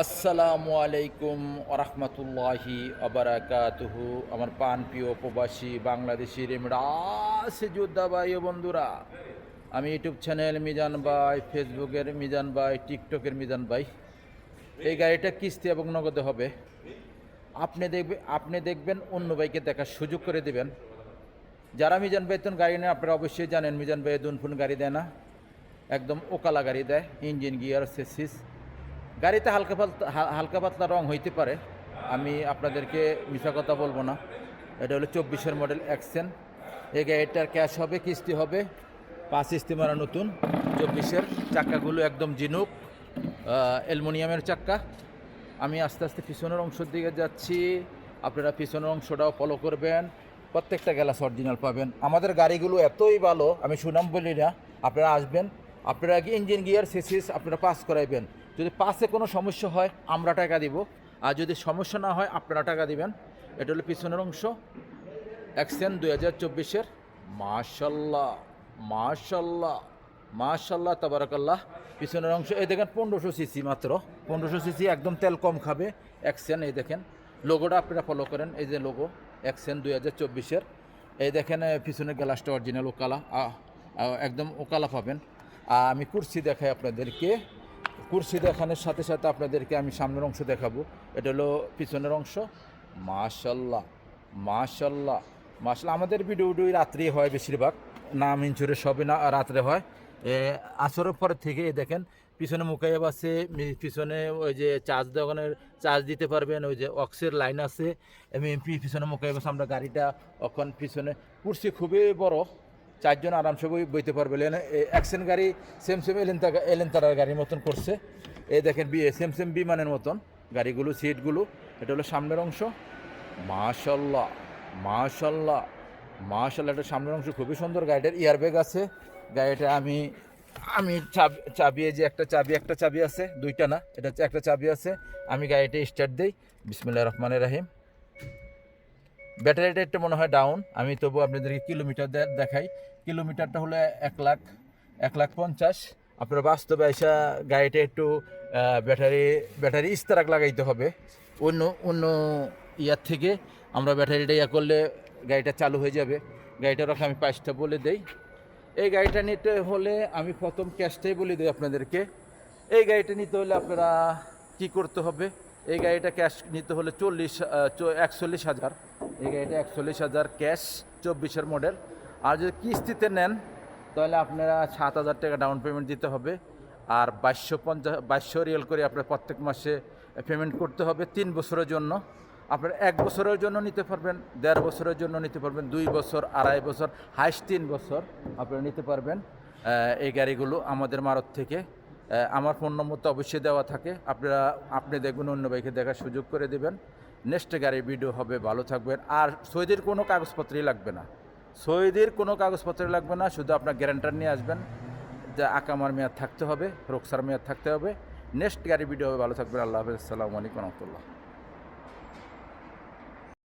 আসসালামু আলাইকুম ওরহমতুল্লাহি আবরাকাতুহু। আমার প্রিয় প্রবাসী বাংলাদেশি রেমরাস যোদ্ধা ভাই ও বন্ধুরা, আমি ইউটিউব চ্যানেল মিজান ভাই, ফেসবুকের মিজান ভাই, টিকটকের মিজান ভাই। এই গাড়িটা কিস্তি এবং নগদে হবে। আপনি দেখবেন, অন্য ভাইকে দেখার সুযোগ করে দেবেন। যারা মিজান ভাই গাড়ি নেন, আপনারা অবশ্যই জানেন মিজান ভাই দুনফুন গাড়ি দেয় না, একদম ওকালা গাড়ি দেয়। ইঞ্জিন, গিয়ার, সেসিস, গাড়িতে হালকা পাতলা রং হইতে পারে, আমি আপনাদেরকে মিশা কথা বলবো না। এটা হলো 24-এর মডেল অ্যাকসেন। এই গাড়িটার ক্যাশ হবে, কিস্তি হবে, 5 কিস্তি মারা নতুন 24-এর। চাক্কাগুলো একদম জিনুক অ্যালুমিনিয়ামের চাক্কা। আমি আস্তে আস্তে পিছনের অংশের দিকে যাচ্ছি, আপনারা পিছনের অংশটাও ফলো করবেন। প্রত্যেকটা গ্লাস অরিজিনাল পাবেন। আমাদের গাড়িগুলো এতই ভালো, আমি সুনাম বলি না। আপনারা আসবেন, আপনারা কি ইঞ্জিন, গিয়ার, সেসিস আপনারা পাস করাইবেন। যদি পাসে কোনো সমস্যা হয় আমরা টাকা দিব, আর যদি সমস্যা না হয় আপনারা টাকা দিবেন। এটা হলো পিছনের অংশ, অ্যাকসেন 2024-এর। মাশাল্লাহ মাশাল্লাহ মাশাল্লাহ তাবারাকাল্লাহ। পিছনের অংশ এই দেখেন, 1500 সিসি, মাত্র 1500 সিসি, একদম তেল কম খাবে অ্যাকসেন। এই দেখেন লোগোটা আপনারা ফলো করেন, এই যে লোগো অ্যাকসেন 2024-এর। এই দেখেন পিছনের গ্লাসটা অরিজিনাল ওকালা, একদম ওকালা পাবেন। আমি কুরসি দেখাই আপনাদেরকে। কুরসি দেখানোর সাথে সাথে আপনাদেরকে আমি সামনের অংশ দেখাবো। এটা হলো পিছনের অংশ। মাশাল্লাহ মাশাল্লাহ মাশাল্লাহ। আমাদের ভিডিও রাত্রি হয় বেশিরভাগ, নাম ইনসুরে সবই না রাত্রে হয়। আসরের পরের থেকে দেখেন পিছনে মুকাইব আছে, পিছনে ওই যে চার্জ দোকানের চার্জ দিতে পারবেন, ওই যে অক্সের লাইন আছে। পিছনে মুকাইব আছে। আমরা গাড়িটা এখন পিছনে কুরসি খুবই বড়, 4 জন আরামসে বইতে পারবে। অ্যাকশন গাড়ি সেম এলেন্তারার গাড়ির মতন করছে। এই দেখেন সেম বিমানের মতন গাড়িগুলো, সিটগুলো। এটা হলো সামনের অংশ। মাশাল্লাহ মাশাল্লাহ মাশাল্লাহ। এটা সামনের অংশ খুবই সুন্দর। গাড়িটার ইয়ারব্যাগ আছে। গাড়িটা আমি চাবি যে একটা চাবি আছে, দুইটা না, এটা হচ্ছে একটা চাবি আছে। আমি গাড়িটা স্টার্ট দিই, বিসমিল্লাহির রহমানির রহিম। ব্যাটারিটা একটু মনে হয় ডাউন, আমি তবু আপনাদেরকে কিলোমিটার দেখাই। কিলোমিটারটা হলো 1,50,000। আপনার বাস্তবে এসে গাড়িটা একটু ব্যাটারি ইস্তারাক লাগাইতে হবে। অন্য ইয়ার থেকে আমরা ব্যাটারিটা ইয়া করলে গাড়িটা চালু হয়ে যাবে। গাড়িটার রাখা আমি প্রাইসটা বলে দেই। এই গাড়িটা নিতে হলে আমি প্রথম ক্যাশটাই বলে দিই আপনাদেরকে। এই গাড়িটা নিতে হলে আপনারা কি করতে হবে, এই গাড়িটা ক্যাশ নিতে হলে 41,000। এই গাড়িটা 41,000 ক্যাশ, 24-এর মডেল। আর যদি কিস্তিতে নেন তাহলে আপনারা 7,000 টাকা ডাউন পেমেন্ট দিতে হবে। আর 2250 রিয়াল করে আপনার প্রত্যেক মাসে পেমেন্ট করতে হবে 3 বছরের জন্য। আপনারা 1 বছরের জন্য নিতে পারবেন, 1.5 বছরের জন্য নিতে পারবেন, 2 বছর, 2.5 বছর, হাইস্ট 3 বছর আপনারা নিতে পারবেন এই গাড়িগুলো আমাদের মারত থেকে। আমার ফোন নম্বর তো অবশ্যই দেওয়া থাকে, আপনি দেখবেন, অন্য বাইকে দেখার সুযোগ করে দেবেন। নেক্সট গাড়ির ভিডিও হবে। ভালো থাকবেন। আর সৌদির কোনো কাগজপত্রই লাগবে না, শুধু আপনার গ্যারান্টার নিয়ে আসবেন, যে আকামার মেয়াদ থাকতে হবে, রোকসার মেয়াদ থাকতে হবে। নেক্সট গাড়ির ভিডিও হবে। ভালো থাকবেন। আল্লাহ হাফেজ। আসসালামু আলাইকুম রহমতুল্লাহ।